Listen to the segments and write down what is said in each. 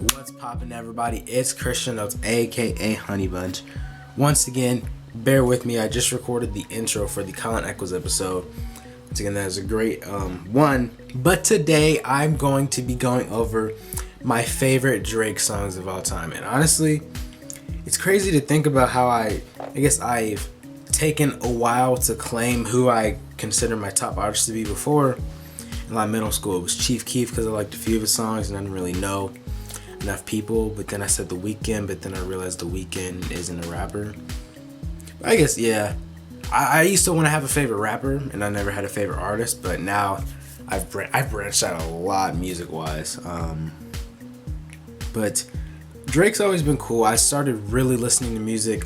What's poppin', everybody? It's Christian Oates, aka Honeybunch. Once again, bear with me. I just recorded the intro for the Colin Eccles episode. Once again, that was a great one. But today, I'm going to be going over my favorite Drake songs of all time. And honestly, it's crazy to think about how I guess I've taken a while to claim who I consider my top artist to be. Before, in like middle school, it was Chief Keef because I liked a few of his songs and I didn't really know enough people. But then I said The Weeknd, but then I realized The Weeknd isn't a rapper. But I guess, yeah, I used to want to have a favorite rapper and I never had a favorite artist, but now I've branched out a lot music-wise. But Drake's always been cool. I started really listening to music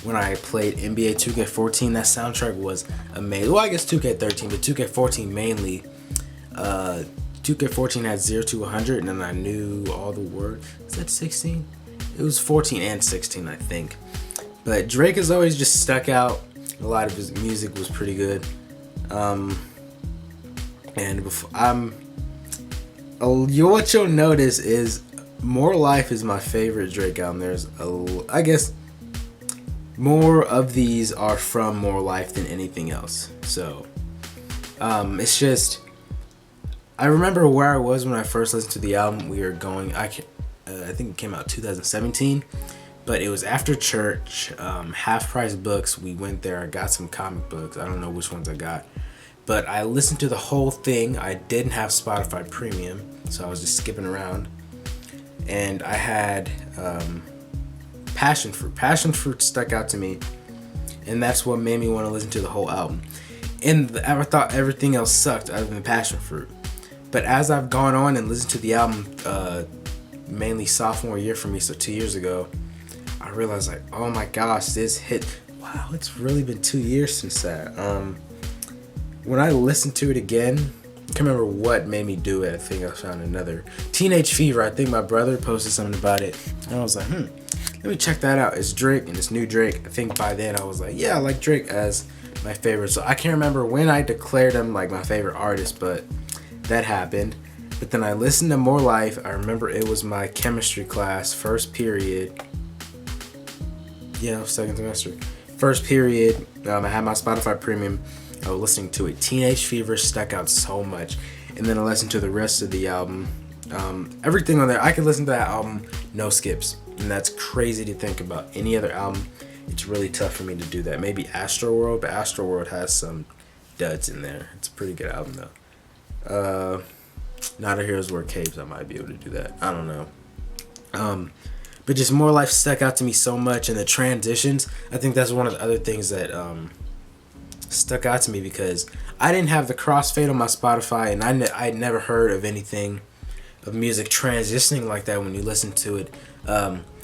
when I played NBA 2K14. That soundtrack was amazing. Well, I guess 2K13, but 2K14 mainly. 2K14 had 0 to 100, and then I knew all the words. Is that 16? It was 14 and 16, I think. But Drake has always just stuck out. A lot of his music was pretty good. What you'll notice is More Life is my favorite Drake album. There's I guess more of these are from More Life than anything else. So it's just, I remember where I was when I first listened to the album. We were going, I think it came out 2017, but it was after church, Half Price Books. We went there. I got some comic books. I don't know which ones I got, but I listened to the whole thing. I didn't have Spotify Premium, so I was just skipping around. And I had Passion Fruit. Passion Fruit stuck out to me, and that's what made me want to listen to the whole album. And I thought everything else sucked other than Passion Fruit. But as I've gone on and listened to the album, mainly sophomore year for me, so 2 years ago, I realized, like, oh my gosh, this hit. Wow, it's really been 2 years since that. When I listened to it again, I can't remember what made me do it. I think I found another. Teenage Fever, I think my brother posted something about it. And I was like, let me check that out. It's Drake and it's new Drake. I think by then I was like, yeah, I like Drake as my favorite. So I can't remember when I declared him like my favorite artist, but that happened. But then I listened to More Life. I remember it was my chemistry class, first period. Yeah, second semester. First period. I had my Spotify Premium. I was listening to it. Teenage Fever stuck out so much. And then I listened to the rest of the album. Everything on there, I could listen to that album, no skips. And that's crazy to think about. Any other album, it's really tough for me to do that. Maybe Astroworld, but Astroworld has some duds in there. It's a pretty good album, though. Not a Hero's Wear Capes, I might be able to do that. I don't know. But just More Life stuck out to me so much. And the transitions, I think that's one of the other things that stuck out to me, because I didn't have the crossfade on my Spotify, and I'd never heard of anything of music transitioning like that when you listen to it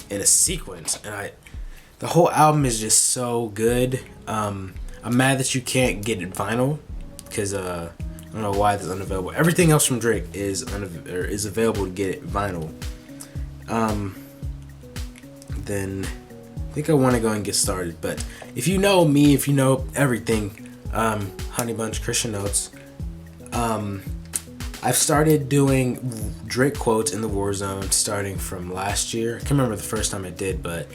in a sequence. And the whole album is just so good. I'm mad that you can't get it vinyl, because I don't know why it's unavailable. Everything else from Drake is available to get it vinyl. Then I think I want to go and get started. But if you know me, if you know everything, Honeybunch, Christian Oates, I've started doing Drake quotes in the Warzone starting from last year. I can't remember the first time I did, but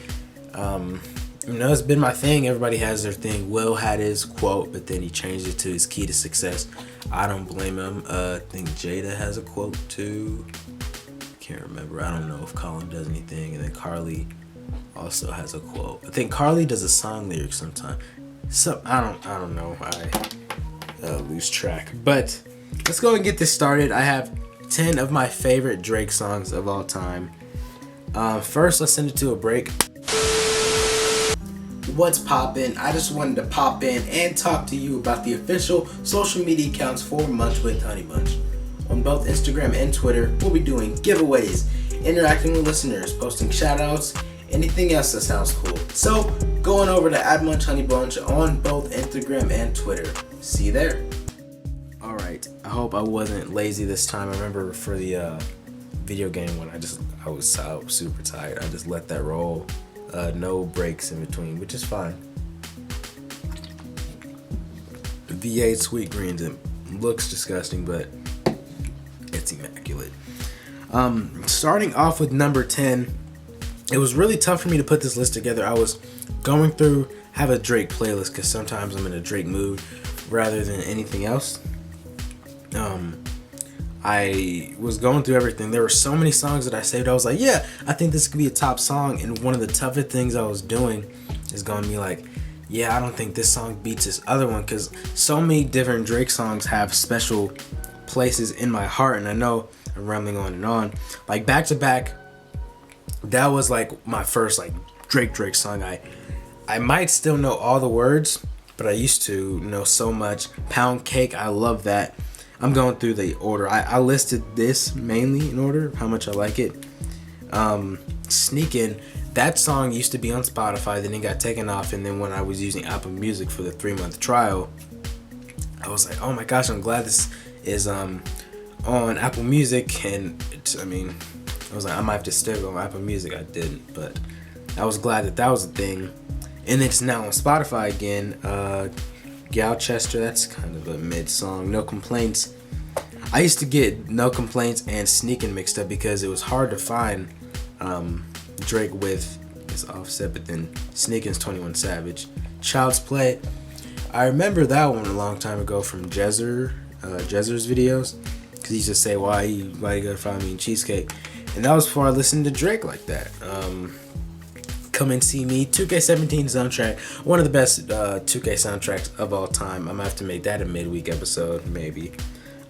it's been my thing. Everybody has their thing. Will had his quote, but then he changed it to his key to success. I don't blame him. I think Jada has a quote too. Can't remember. I don't know if Colin does anything. And then Carly also has a quote. I think Carly does a song lyric sometimes. I don't know. I lose track. But let's go and get this started. I have 10 of my favorite Drake songs of all time. First, let's send it to a break. What's poppin'? I just wanted to pop in and talk to you about the official social media accounts for Munch with Honeybunch. On both Instagram and Twitter, we'll be doing giveaways, interacting with listeners, posting shoutouts, anything else that sounds cool. So, go on over to @MunchHoneyBunch on both Instagram and Twitter. See you there. Alright, I hope I wasn't lazy this time. I remember for the video game one, I was super tired. I just let that roll. No breaks in between, which is fine. V8 Sweet Greens, it looks disgusting, but it's immaculate. Starting off with number 10, it was really tough for me to put this list together. I was going through, have a Drake playlist because sometimes I'm in a Drake mood rather than anything else. I was going through everything. There were so many songs that I saved. I was like, yeah, I think this could be a top song. And one of the toughest things I was doing is going to be like, yeah, I don't think this song beats this other one, because so many different Drake songs have special places in my heart. And I know I'm rambling on and on. Like Back to Back, that was like my first like Drake song. I might still know all the words, but I used to know so much. Pound Cake, I love that. I'm going through the order. I listed this mainly in order, how much I like it. Sneakin', that song used to be on Spotify, then it got taken off, and then when I was using Apple Music for the 3-month trial, I was like, oh my gosh, I'm glad this is on Apple Music. And I was like, I might have to stick on Apple Music. I didn't, but I was glad that was a thing. And it's now on Spotify again. Galchester, that's kind of a mid song. No Complaints. I used to get No Complaints and Sneakin' mixed up because it was hard to find Drake with his Offset, but then Sneakin's 21 Savage. Child's Play, I remember that one a long time ago from Jezzer's videos, because he used to say, why you gotta find me in Cheesecake, and that was before I listened to Drake like that. Come and See Me, 2K17 soundtrack, one of the best 2K soundtracks of all time. I'm gonna have to make that a midweek episode, maybe.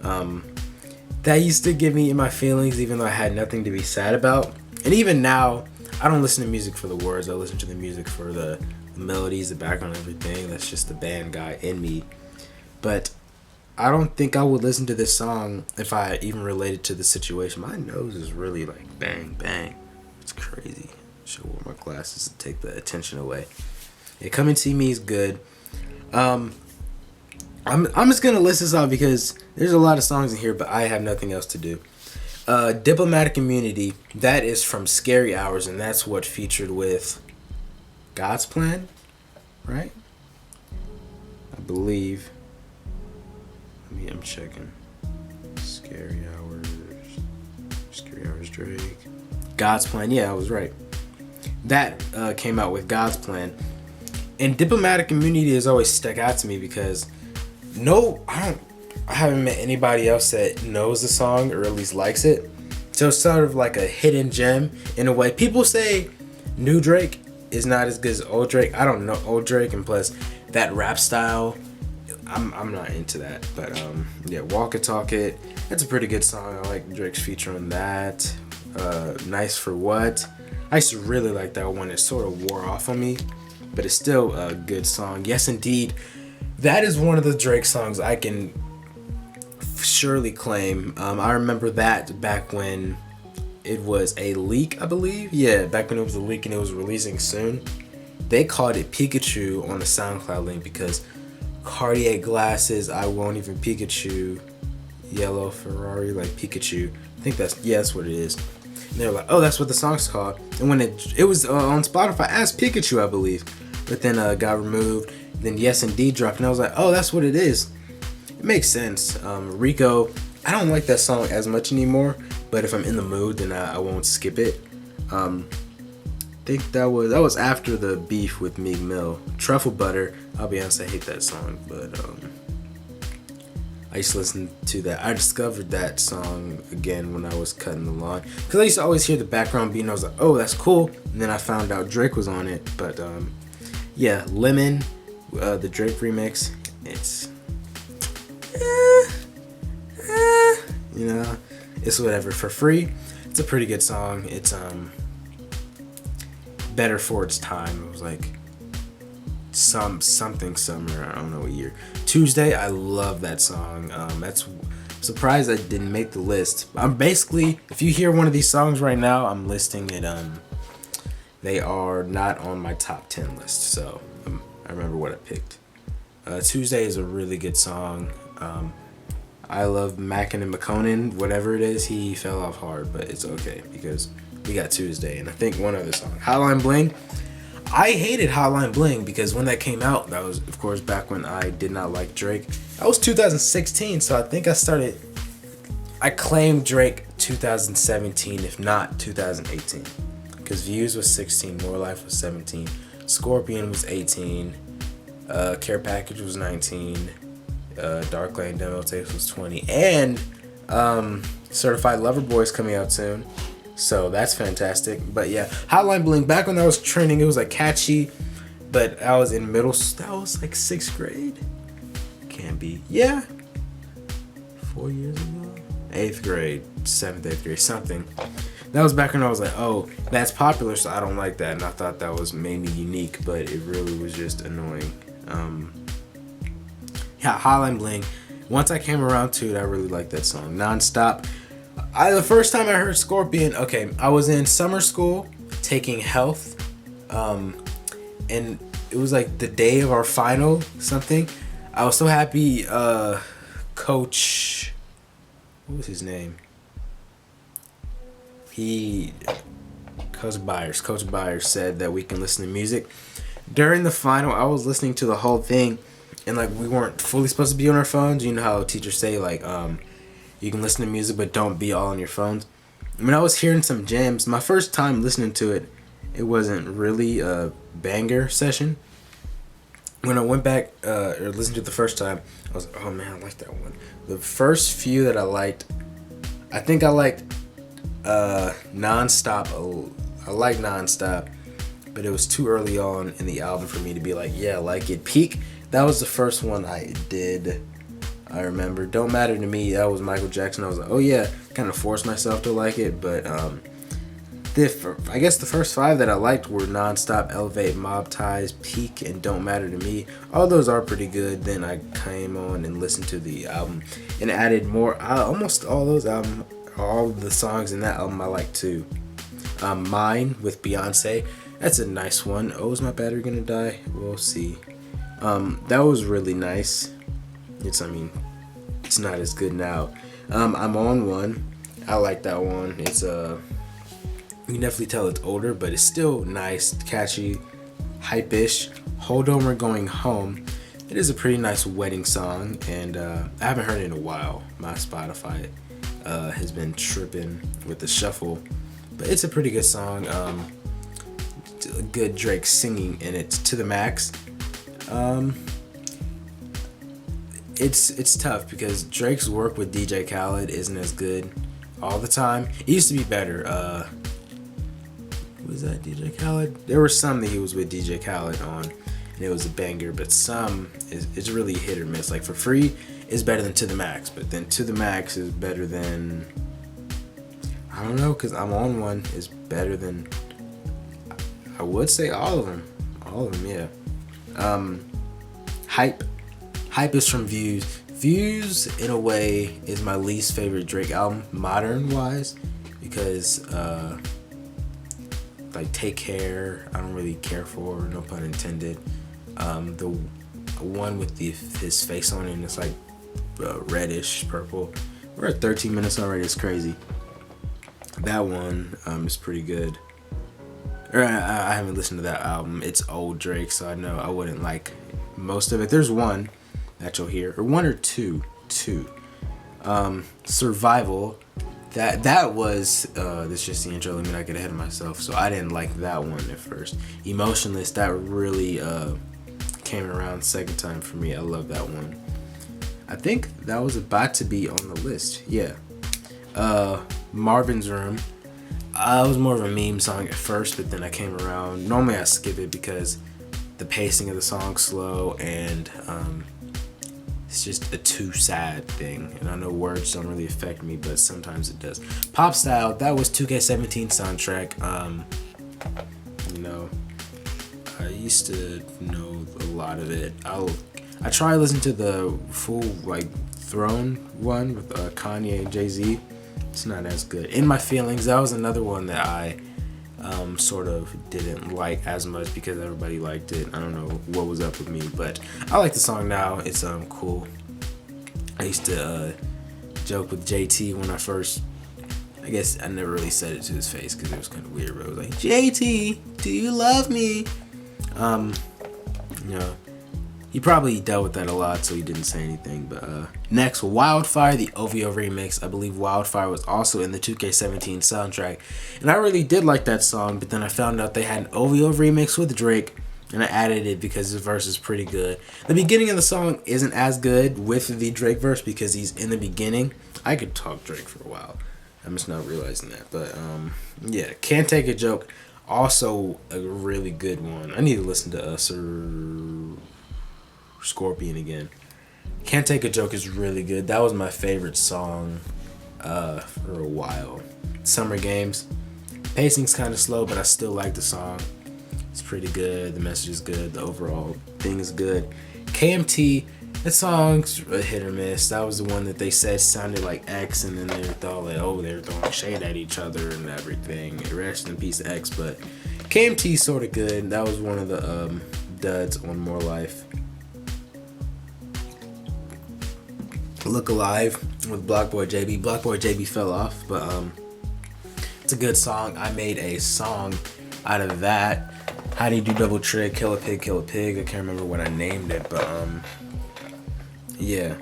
That used to get me in my feelings, even though I had nothing to be sad about. And even now, I don't listen to music for the words. I listen to the music for the melodies, the background, everything. That's just the band guy in me. But I don't think I would listen to this song if I even related to the situation. My nose is really like bang, bang. It's crazy. Should wear my glasses to take the attention away. Yeah, Come and See Me is good. I'm just gonna list this out because there's a lot of songs in here, but I have nothing else to do. Diplomatic Immunity, that is from Scary Hours, and that's what featured with God's Plan, right? I believe. I'm checking. Scary Hours, Drake. God's Plan, yeah, I was right. That came out with God's Plan. And Diplomatic Immunity has always stuck out to me because I haven't met anybody else that knows the song or at least likes it. So it's sort of like a hidden gem in a way. People say new Drake is not as good as old Drake. I don't know old Drake, and plus that rap style, I'm not into that. But yeah, Walk It Talk It, that's a pretty good song. I like Drake's feature on that. Nice for What. I used to really like that one. It sort of wore off on me, but it's still a good song. Yes Indeed, that is one of the Drake songs I can surely claim. I remember that back when it was a leak, I believe. Yeah, back when it was a leak and it was releasing soon. They called it Pikachu on the SoundCloud link because Cartier glasses, I won't even Pikachu, yellow Ferrari like Pikachu. I think that's what it is. And they were like, oh, that's what the song's called. And when it was on Spotify as Pikachu, I believe, but then got removed. Then Yes Indeed dropped, and I was like, oh, that's what it is. It makes sense. Rico, I don't like that song as much anymore, but if I'm in the mood, then I won't skip it. I think that was after the beef with Meek Mill. Truffle Butter, I'll be honest, I hate that song, but I used to listen to that. I discovered that song again when I was cutting the lawn, because I used to always hear the background beat and I was like, oh, that's cool. And then I found out Drake was on it. But yeah, Lemon, the Drake remix, it's it's whatever. For Free, it's a pretty good song. It's better for its time. It was like something summer, I don't know what year. Tuesday, I love that song. That's surprised I didn't make the list. I'm basically, if you hear one of these songs right now, I'm listing it. They are not on my top 10 list, so I remember what I picked. Tuesday is a really good song. I love Mackin and McConan, whatever it is. He fell off hard, but it's okay because we got Tuesday. And I think one other song, Hotline Bling. I hated Hotline Bling because when that came out, that was, of course, back when I did not like Drake. That was 2016, so I think I started I claim Drake 2017, if not 2018, because Views was 16, More Life was 17, Scorpion was 18, Care Package was 19, Dark Lane Demo Tapes was 20, and Certified Lover Boy is coming out soon, so that's fantastic. But yeah, Hotline Bling, back when I was training, it was like catchy, but I was in middle, that was like 6th grade. Can't be, yeah, 4 years ago, 8th grade, 7th, 8th grade, something. That was back when I was like, oh, that's popular, so I don't like that, and I thought that was maybe unique, but it really was just annoying. Yeah, Hotline Bling. Once I came around to it, I really liked that song. Nonstop. The first time I heard Scorpion, okay, I was in summer school taking health, and it was like the day of our final, something. I was so happy. Coach, what was his name? Coach Byers said that we can listen to music. During the final, I was listening to the whole thing, and like we weren't fully supposed to be on our phones. You know how teachers say like, you can listen to music, but don't be all on your phones. I mean, I was hearing some jams. My first time listening to it, it wasn't really a banger session. When I went back or listened to it the first time, I was like, oh man, I like that one. The first few that I liked, I think I liked Nonstop. I like Nonstop, but it was too early on in the album for me to be like, yeah, I like it. Peak, that was the first one I did. I remember Don't Matter to Me, that was Michael Jackson. I was like, oh yeah, kind of forced myself to like it, but I guess the first 5 that I liked were Nonstop, Elevate, Mob Ties, Peak, and Don't Matter to Me. All those are pretty good. Then I came on and listened to the album and added more. Almost all the songs in that album I like too. Mine with Beyonce, that's a nice one. Oh, is my battery gonna die? We'll see. That was really nice. It's not as good now. I'm on One. I like that one. It's you can definitely tell it's older, but it's still nice, catchy, hype-ish. Hold On, We're Going Home. It is a pretty nice wedding song, and I haven't heard it in a while. My Spotify has been tripping with the shuffle, but it's a pretty good song. Good Drake singing in it to the max. It's tough because Drake's work with DJ Khaled isn't as good all the time. It used to be better. Was that DJ Khaled? There were some that he was with DJ Khaled on, and it was a banger, but some it's really hit or miss. Like For Free is better than To The Max, but then To The Max is better than, I don't know, because I'm on One is better than, I would say all of them, yeah. Hype is from Views. Views, in a way, is my least favorite Drake album, modern-wise, because, like, Take Care, I don't really care for, no pun intended. The one with his face on it, and it's, like, reddish, purple. We're at 13 minutes already, it's crazy. That one is pretty good. I haven't listened to that album. It's old Drake, so I know I wouldn't like most of it. There's one that you'll hear, or one or two. Survival. That was that's just the intro. Let me not get ahead of myself. So I didn't like that one at first. Emotionless, that really came around second time for me. I love that one. I think that was about to be on the list. Yeah. Marvin's Room. It was more of a meme song at first, but then I came around. Normally I skip it because the pacing of the song's slow, and it's just a too sad thing. And I know words don't really affect me, but sometimes it does. Pop Style, that was 2K17 soundtrack. I used to know a lot of it. I tried listening to the full Throne one with Kanye and Jay-Z. It's not as good. In My Feelings, that was another one that I sort of didn't like as much because everybody liked it. I don't know what was up with me, but I like the song now. It's cool. I used to joke with JT when I first, I guess I never really said it to his face because it was kind of weird, but I was like, JT, do you love me? He probably dealt with that a lot, so he didn't say anything. But next, Wildfire, the OVO remix. I believe Wildfire was also in the 2K17 soundtrack, and I really did like that song. But then I found out they had an OVO remix with Drake, and I added it because his verse is pretty good. The beginning of the song isn't as good with the Drake verse because he's in the beginning. I could talk Drake for a while. I'm just not realizing that. But yeah, Can't Take a Joke, also a really good one. I need to listen to Scorpion again. Can't Take a Joke is really good. That was my favorite song for a while. Summer Games. Pacing's kind of slow, but I still like the song. It's pretty good. The message is good. The overall thing is good. KMT, that song's a hit or miss. That was the one that they said sounded like X, and then they thought like, oh, they were throwing shade at each other and everything. Rest in peace, X. But KMT's sort of good. That was one of the duds on More Life. Look Alive with Blockboy JB. Blockboy JB fell off, but it's a good song. I made a song out of that. How do you do double trick? Kill a pig, kill a pig. I can't remember what I named it, but yeah.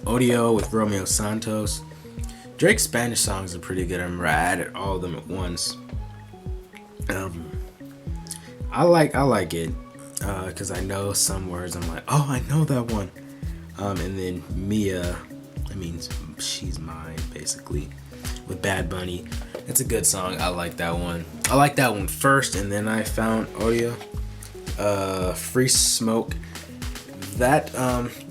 Audio with Romeo Santos. Drake's Spanish songs are pretty good. I remember I added all of them at once. I like it because I know some words. I'm like, oh, I know that one. And then Mia, I mean, she's mine, basically, with Bad Bunny. It's a good song. I like that one. I like that one first, and then I found Audio. Free Smoke. That,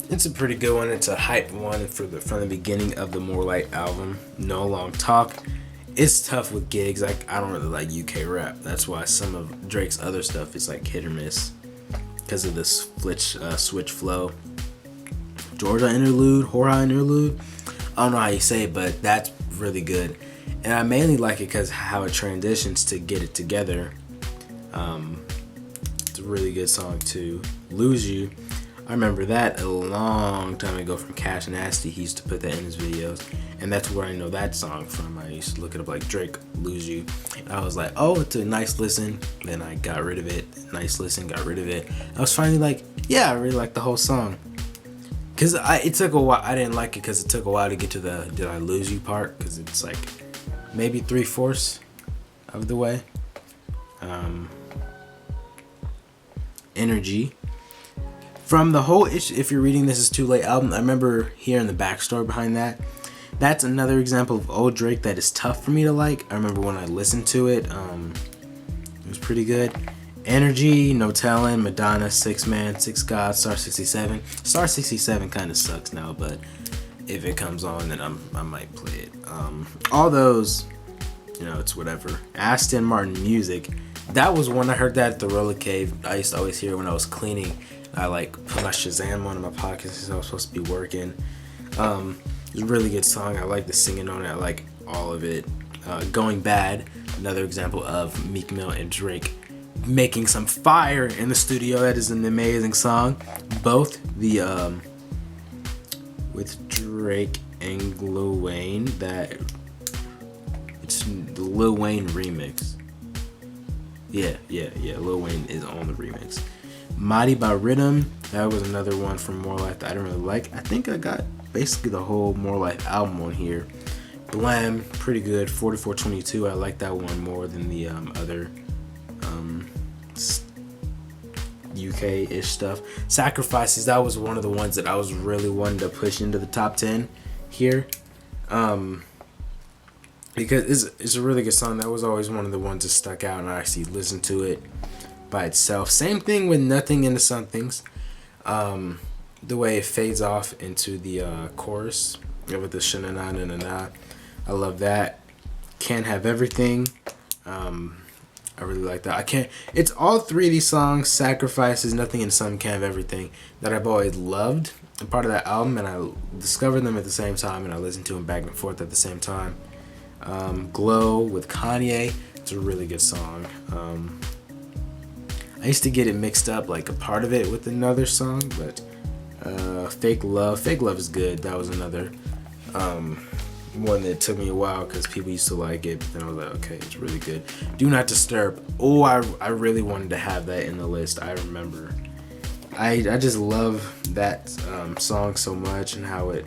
it's a pretty good one. It's a hype one from the beginning of the More Light album. No Long Talk. It's tough with gigs. I don't really like UK rap. That's why some of Drake's other stuff is like hit or miss because of this switch flow. Georgia interlude, Hora interlude. I don't know how you say it, but that's really good. And I mainly like it because how it transitions to Get It Together. It's a really good song too. Lose You. I remember that a long time ago from Cash Nasty. He used to put that in his videos. And that's where I know that song from. I used to look it up like Drake, Lose You. And I was like, oh, it's a nice listen. Then I got rid of it. Nice listen, got rid of it. I was finally like, yeah, I really like the whole song. Because it took a while. I didn't like it because it took a while to get to the Did I Lose You part. Because it's like maybe 3/4 of the way. Energy. From the whole If You're Reading This Is Too Late album, I remember hearing the backstory behind that. That's another example of old Drake that is tough for me to like. I remember when I listened to it, it was pretty good. Energy, No Tellin', Madonna, Six Man, Six God, Star 67. Star 67 kind of sucks now, but if it comes on, then I might play it. All those, it's whatever. Aston Martin Music. That was one I heard that at the Roller Cave. I used to always hear it when I was cleaning. I put my Shazam on in my pocket since I was supposed to be working. It's a really good song. I like the singing on it. I like all of it. Going Bad, another example of Meek Mill and Drake making some fire in the studio. That is an amazing song. Both the with Drake and Lil Wayne. That it's the Lil Wayne remix. Yeah. Lil Wayne is on the remix. Mighty by Rhythm. That was another one from More Life that I didn't really like. I think I got basically the whole More Life album on here. Blam, pretty good. 4422. I like that one more than the other UK-ish stuff. Sacrifices, that was one of the ones that I was really wanting to push into the top 10 here. Because it's a really good song. That was always one of the ones that stuck out and I actually listened to it by itself. Same thing with Nothing into Somethings. The way it fades off into the chorus with the sha-na-na-na-na-na. I love that. Can't Have Everything. I really like that. It's all three of these songs, Sacrifices, Nothing and Some, Can't Have Everything, that I've always loved. A part of that album, and I discovered them at the same time, and I listened to them back and forth at the same time. Glow with Kanye. It's a really good song. I used to get it mixed up, like a part of it with another song, but Fake Love is good. That was another one that took me a while because people used to like it, but then I was like, okay, it's really good. Do Not Disturb. Oh, I really wanted to have that in the list. I remember I just love that song so much and how it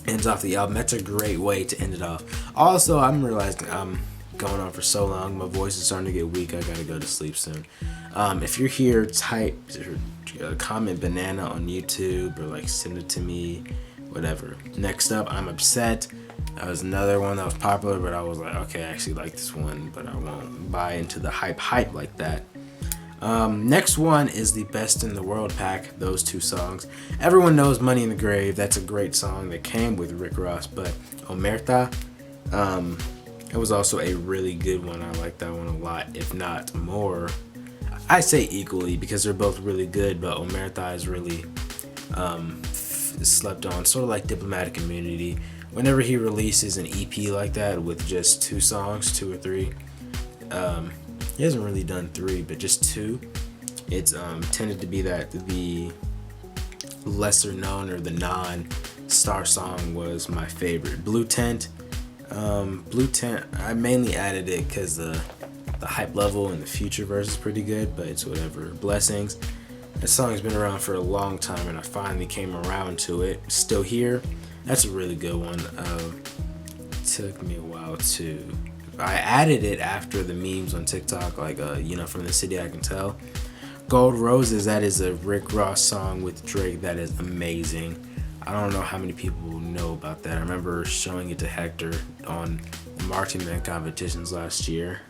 ends off the album. That's a great way to end it off. Also, I'm realizing I'm going on for so long. My voice is starting to get weak. I gotta go to sleep soon. If you're here, type or comment banana on YouTube or like send it to me, whatever. Next up, I'm Upset. That was another one that was popular, but I was like, okay, I actually like this one, but I won't buy into the hype like that. Next one is the Best in the World pack, those two songs. Everyone knows Money in the Grave. That's a great song that came with Rick Ross, but Omerta, it was also a really good one. I like that one a lot, if not more. I say equally because they're both really good, but Omerta is really slept on, sort of like Diplomatic Immunity. Whenever he releases an EP like that with just two songs, two or three, he hasn't really done three, but just two, it's tended to be that the lesser known or the non-star song was my favorite. Blue Tent, I mainly added it because the hype level and the future verse is pretty good, but it's whatever. Blessings, that song's been around for a long time and I finally came around to it. Still Here, that's a really good one. Took me a while to, I added it after the memes on TikTok, like From the City I Can Tell. Gold Roses, that is a Rick Ross song with Drake that is amazing. I don't know how many people know about that. I remember showing it to Hector on the marching band competitions last year.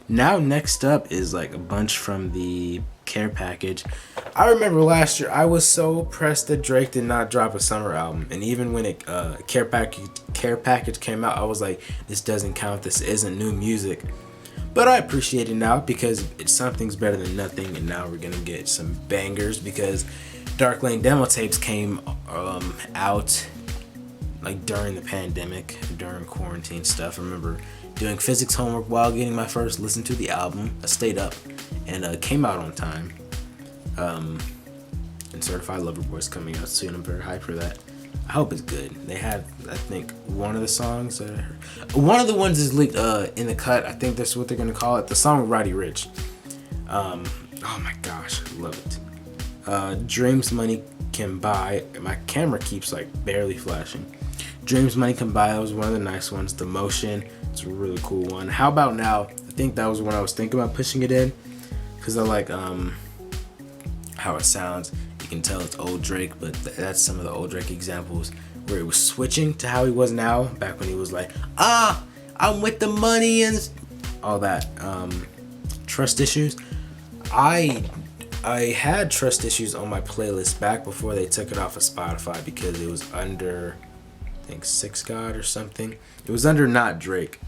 Now next up is like a bunch from the Care Package. I remember last year I was so pressed that Drake did not drop a summer album, and even when it Care Package came out, I was like, this doesn't count, this isn't new music. But I appreciate it now because something's better than nothing, and now we're gonna get some bangers because Dark Lane demo tapes came out like during the pandemic, during quarantine stuff. I remember doing physics homework while getting my first listen to the album. I stayed up and came out on time. And Certified Lover Boy's coming out soon. I'm very hyped for that. I hope it's good. They have, I think, one of the songs that I heard. One of the ones is leaked in the cut. I think that's what they're gonna call it. The song with Roddy Ricch. Oh my gosh, I love it. Dreams Money Can Buy. My camera keeps like barely flashing. Dreams Money Can Buy, that was one of the nice ones. The Motion, it's a really cool one. How About Now? I think that was when I was thinking about pushing it in because I like how it sounds. You can tell it's old Drake, but that's some of the old Drake examples where it was switching to how he was now, back when he was like, I'm with the money and all that. Trust Issues. I had Trust Issues on my playlist back before they took it off of Spotify because it was under, I think, Six God or something. It was under not Drake.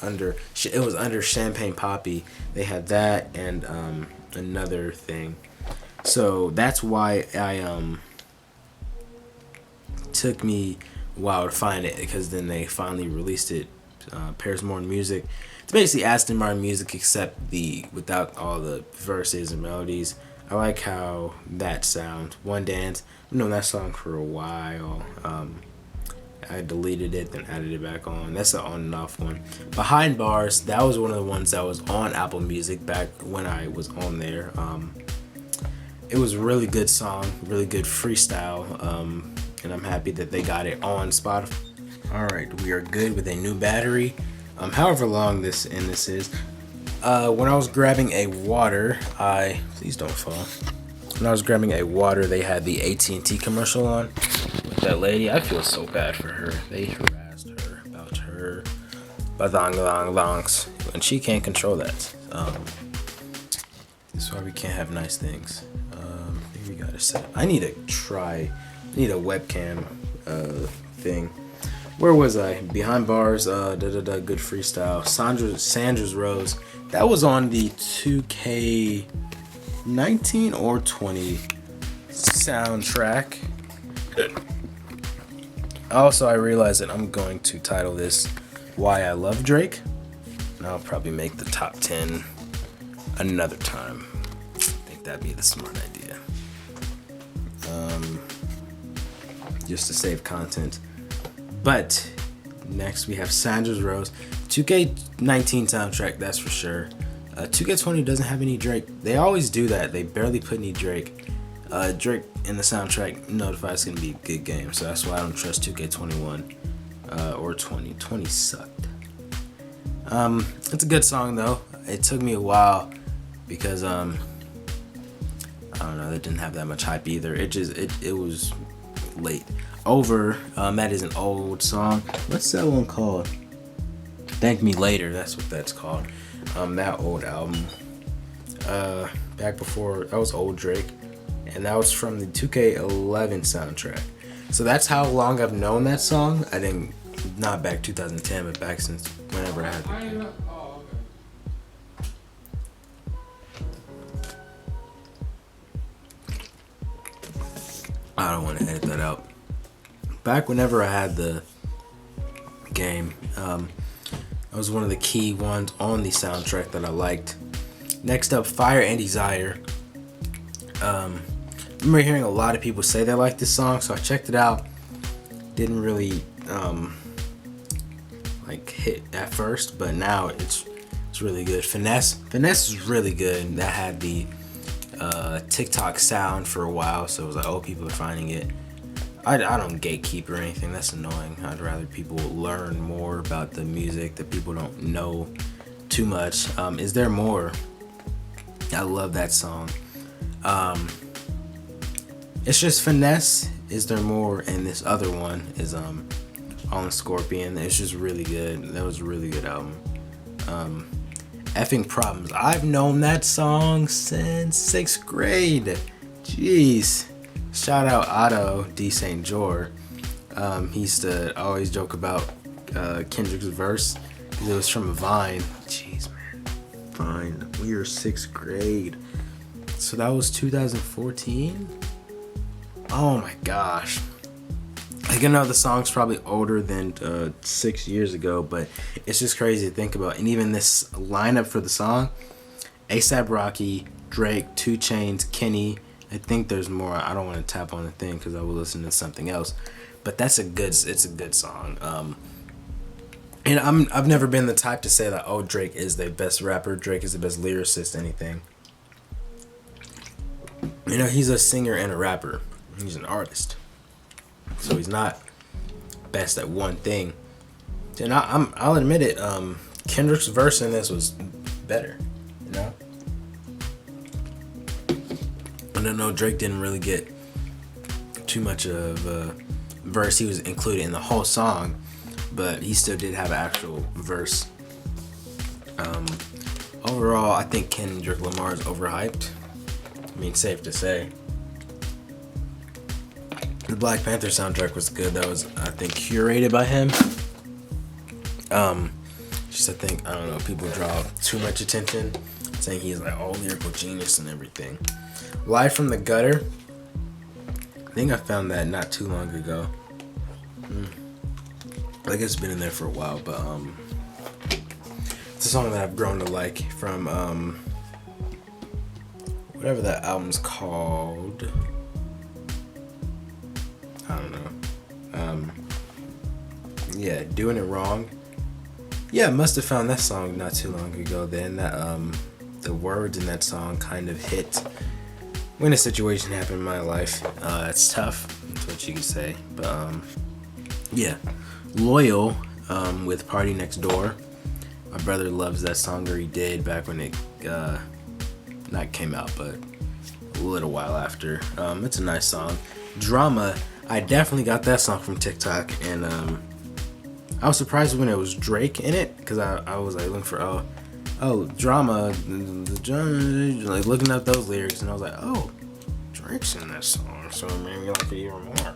It was under Champagne Poppy. They had that and another thing. So that's why I took me a while to find it, because then they finally released it. Paris Morton Music. It's basically Aston Martin music except without all the verses and melodies. I like how that sounds. One Dance. I've known that song for a while. I deleted it, then added it back on. That's an on and off one. Behind Bars, that was one of the ones that was on Apple Music back when I was on there. It was a really good song, really good freestyle, and I'm happy that they got it on Spotify. Alright, we are good with a new battery. However long this is. When I was grabbing a water, please don't fall. When I was grabbing a water, they had the AT&T commercial on with that lady. I feel so bad for her. They harassed her about her badang-long-longs, and she can't control that. That's why we can't have nice things. Maybe we gotta set. I need a webcam thing. Where was I? Behind Bars, good freestyle. Sandra's Rose. That was on the 2K19 or 20 soundtrack. Also, I realized that I'm going to title this Why I Love Drake. And I'll probably make the top 10 another time. I think that'd be the smart idea. Just to save content. But next we have Sandra's Rose. 2K19 soundtrack, that's for sure. 2K20 doesn't have any Drake. They always do that. They barely put any Drake. Drake in the soundtrack notifies it's gonna be a good game, so that's why I don't trust 2K21 or 2020 sucked. It's a good song though. It took me a while because I don't know, it didn't have that much hype either. It was late. Over, that is an old song. What's that one called? Thank Me Later, that's what that's called. That old album. Back before, that was old Drake. And that was from the 2K11 soundtrack. So that's how long I've known that song. I didn't, not back 2010, but back since whenever I had the game. I don't want to edit that out. Back whenever I had the game, that was one of the key ones on the soundtrack that I liked. Next up, Fire and Desire. I remember hearing a lot of people say they liked this song, so I checked it out. Didn't really like hit at first, but now it's really good. Finesse is really good. That had the TikTok sound for a while, so it was like, oh, people are finding it. I don't gatekeep or anything. That's annoying. I'd rather people learn more about the music that people don't know too much. Is There More? I love that song. It's just Finesse, Is There More, and this other one is On Scorpion. It's just really good. That was a really good album. Effing Problems. I've known that song since 6th grade. Jeez. Shout out Otto D. St. Jor. He used to always joke about Kendrick's verse because it was from Vine. Jeez, man. Vine. We were 6th grade. So that was 2014? Oh my gosh. Like, I know the song's probably older than 6 years ago, but it's just crazy to think about. And even this lineup for the song, A$AP Rocky, Drake, 2 Chainz, Kenny. I think there's more. I don't want to tap on the thing because I will listen to something else. But it's a good song. And I've never been the type to say that, oh, Drake is the best rapper, Drake is the best lyricist, anything. You know, he's a singer and a rapper. He's an artist. So he's not best at one thing. And I'll admit it, Kendrick's verse in this was better, you know? I don't know, Drake didn't really get too much of a verse. He was included in the whole song, but he still did have an actual verse. Overall, I think Kendrick Lamar is overhyped. I mean, safe to say. The Black Panther soundtrack was good. That was, I think, curated by him. Just I think, I don't know, people draw too much attention, saying he's like all lyrical genius and everything. Live from the Gutter. I think I found that not too long ago. I guess it's been in there for a while, but it's a song that I've grown to like from whatever that album's called. I don't know. Yeah, Doing It Wrong. Yeah, I must have found that song not too long ago then. That the words in that song kind of hit when a situation happened in my life. It's tough, that's what you could say. But yeah. Loyal with Party Next Door. My brother loves that song, or he did back when it not came out, but a little while after. It's a nice song. Drama, I definitely got that song from TikTok, and I was surprised when it was Drake in it, because I was like looking for Drama, like looking up those lyrics, and I was like, oh, Drake's in that song, so it made me like it even more.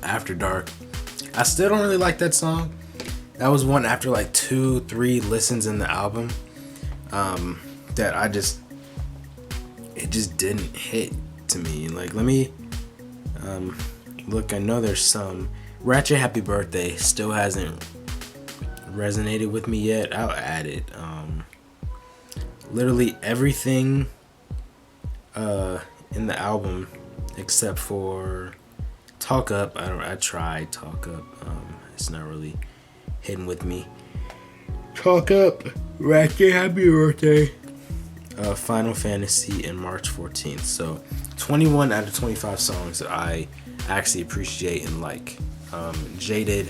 After Dark, I still don't really like that song. That was one after like 2-3 listens in the album that it just didn't hit to me. Like, let me look. I know there's some. Ratchet Happy Birthday still hasn't resonated with me yet. I'll add it. Literally everything in the album except for Talk Up. I tried Talk Up. It's not really hitting with me. Talk up. Racket, happy birthday. Final Fantasy and March 14th. So 21 out of 25 songs that I actually appreciate and like. Jaded,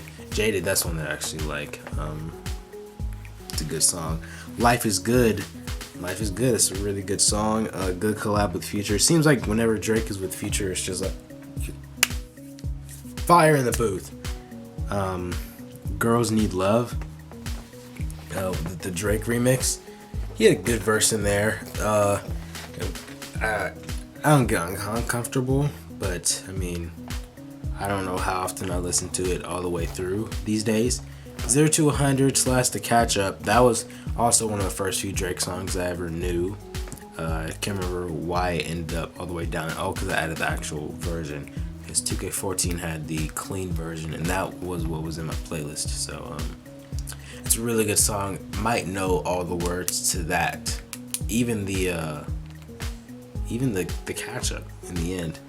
that's one that I actually like. It's a good song. Life is Good. It's a really good song. Good collab with Future. It seems like whenever Drake is with Future, it's just like fire in the booth. Girls Need Love. The Drake remix. He had a good verse in there. I don't get uncomfortable, but I mean, I don't know how often I listen to it all the way through these days. 0 to 100 / The Catch Up. That was also one of the first few Drake songs I ever knew. I can't remember why it ended up all the way down. Oh, because I added the actual version. Because 2K14 had the clean version, and that was what was in my playlist. So, it's a really good song. Might know all the words to that. Even the catch up in the end.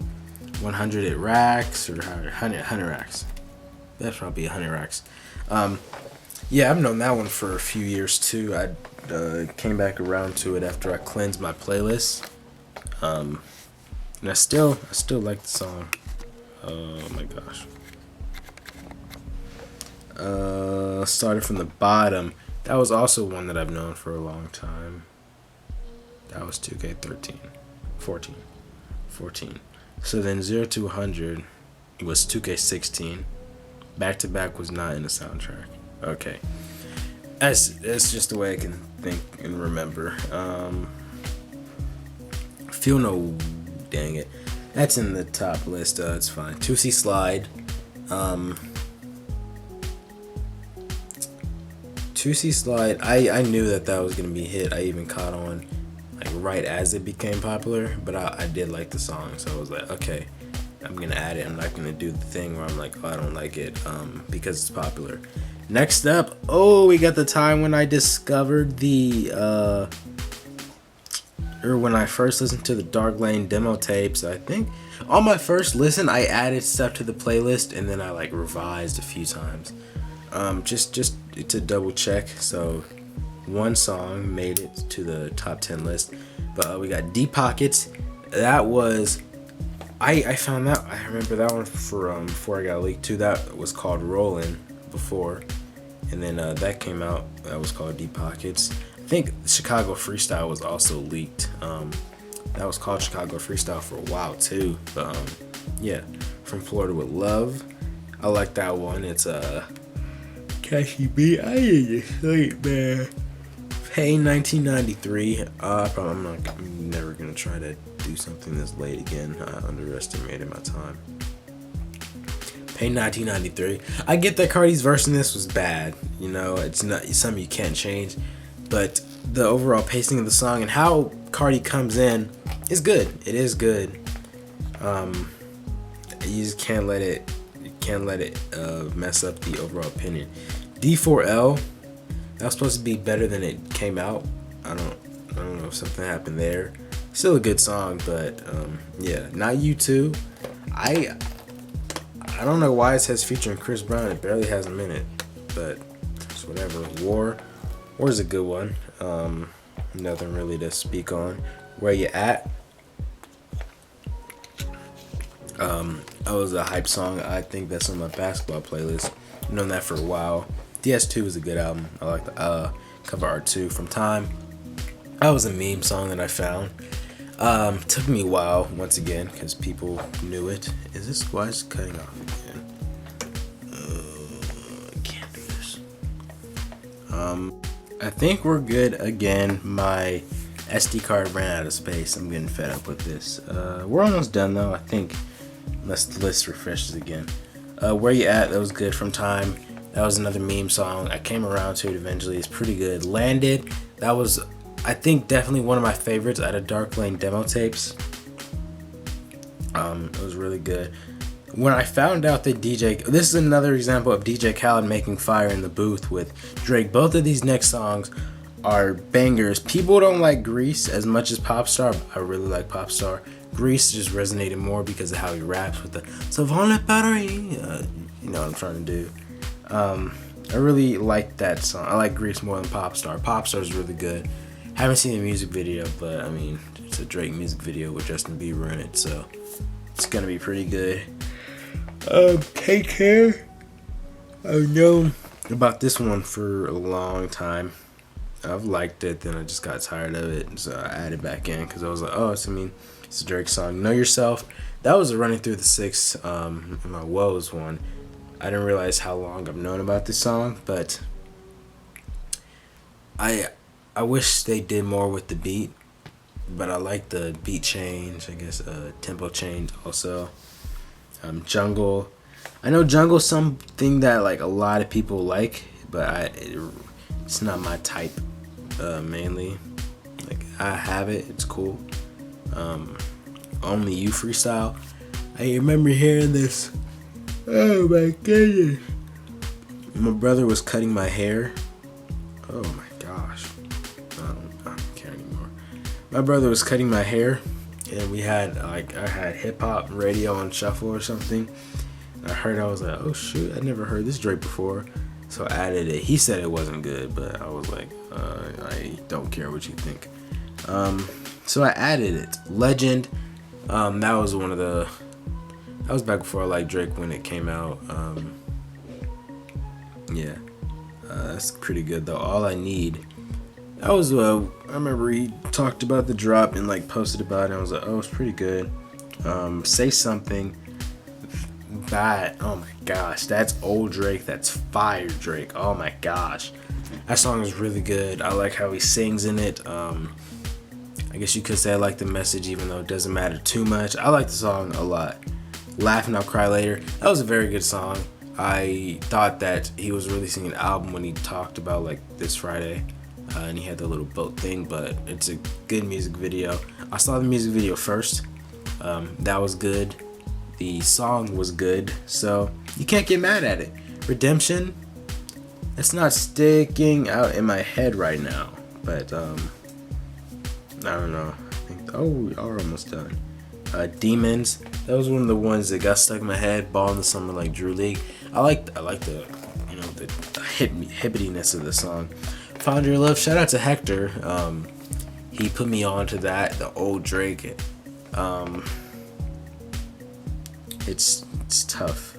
100 at racks or 100 racks. That's probably 100 racks. Yeah, I've known that one for a few years too. I came back around to it after I cleansed my playlist. And I still like the song. Oh my gosh. Started from the bottom. That was also one that I've known for a long time. That was 2K13. 14. So then 0 to 100 was 2K16. Back to Back was not in the soundtrack. Okay. That's just the way I can think and remember. Feel No, dang it. That's in the top list. It's fine. 2C Slide. 2C Slide. I knew that was gonna be a hit. I even caught on like right as it became popular, but I did like the song, so I was like, okay, I'm gonna add it. I'm not gonna do the thing where I'm like, oh, I don't like it because it's popular. Next up, we got the time when I discovered when I first listened to the Dark Lane demo tapes. I think on my first listen I added stuff to the playlist and then I like revised a few times, just to double check. So one song made it to the top 10 list, but we got Deep Pockets. That was I found that, I remember that one for before I got leaked too. That was called Rollin' before, and then that came out. That was called Deep Pockets. I think Chicago Freestyle was also leaked. That was called Chicago Freestyle for a while too. But yeah, From Florida with Love. I like that one. It's catchy beat. I need to sleep, man. Pain 1993. I'm never gonna try to do something this late again. I underestimated my time. Pain 1993. I get that Cardi's verse in this was bad. You know, it's something you can't change, but the overall pacing of the song and how Cardi comes in is good. It is good. You just can't let it mess up the overall opinion. D4L. That was supposed to be better than it came out. I don't know if something happened there. Still a good song, but yeah, Not You Too. I don't know why it says featuring Chris Brown. It barely has a minute, but it's whatever. War's a good one. Nothing really to speak on. Where You At? That was a hype song. I think that's on my basketball playlist. I've known that for a while. DS2 is a good album. I like the cover art too. From Time. That was a meme song that I found. Took me a while once again because people knew it. Why is it cutting off again? I can't do this. I think we're good again. My SD card ran out of space. I'm getting fed up with this. We're almost done though, I think, unless the list refreshes again. Where You At? That was good. From Time. That was another meme song. I came around to it eventually. It's pretty good. Landed. That was, I think, definitely one of my favorites out of Dark Lane demo tapes. It was really good. When I found out that this is another example of DJ Khaled making fire in the booth with Drake. Both of these next songs are bangers. People don't like Grease as much as Popstar. I really like Popstar. Grease just resonated more because of how he raps with the Savannah Battery. You know what I'm trying to do. I really like that song. I like Grease more than Popstar. Popstar is really good. Haven't seen the music video, but I mean, it's a Drake music video with Justin Bieber in it, so it's gonna be pretty good. Take Care. I've known about this one for a long time. I've liked it, then I just got tired of it, so I added back in because I was like, oh, it's a Drake song. Know Yourself. That was a running through the six in my Woes one. I didn't realize how long I've known about this song, but I wish they did more with the beat, but I like the beat change, I guess, tempo change also. Jungle. I know Jungle's something that like a lot of people like, but it's not my type mainly. Like, I have it, it's cool. Only You freestyle. I remember hearing this. Oh my goodness. My brother was cutting my hair. Oh my gosh. I don't care anymore. My brother was cutting my hair, and we had I had hip hop radio on shuffle or something. I was like, oh shoot, I never heard this Drake before. So I added it. He said it wasn't good, but I was like, I don't care what you think. So I added it. Legend. That was back before I liked Drake when it came out. Yeah. That's pretty good though. All I Need. That was I remember he talked about the drop and like posted about it, and I was like, oh, it's pretty good. Say Something. Bad. Oh my gosh, that's old Drake. That's fire Drake. Oh my gosh, that song is really good. I like how he sings in it. I guess you could say I like the message, even though it doesn't matter too much. I like the song a lot. Laugh and I'll Cry Later. That was a very good song. I thought that he was releasing an album when he talked about like this Friday, and he had the little boat thing. But it's a good music video. I saw the music video first. That was good. The song was good, so you can't get mad at it. Redemption, it's not sticking out in my head right now, but I don't know. I think we are almost done. Demons, that was one of the ones that got stuck in my head. Ball in the Summer, like Drew League. I like the the hippitiness of the song. Found Your Love. Shout out to Hector. He put me on to that. The old Drake. It's tough.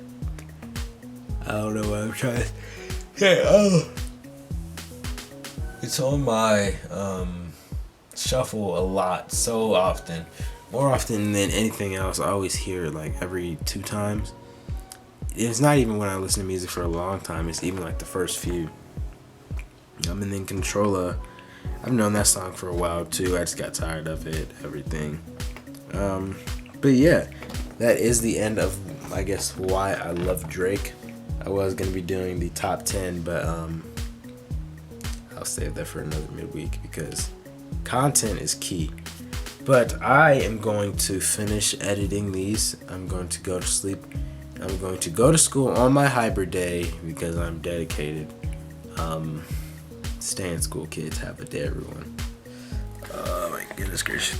I don't know what I'm trying to say. It's on my shuffle a lot, so often. More often than anything else. I always hear it like every 2 times. It's not even when I listen to music for a long time. It's even like the first few. And then Controller. I've known that song for a while too. I just got tired of it, everything. But yeah. That is the end of, I guess, why I love Drake. I was going to be doing the top 10, but I'll save that for another midweek because content is key. But I am going to finish editing these. I'm going to go to sleep. I'm going to go to school on my hybrid day because I'm dedicated. Stay in school, kids. Have a day, everyone. Oh my goodness gracious.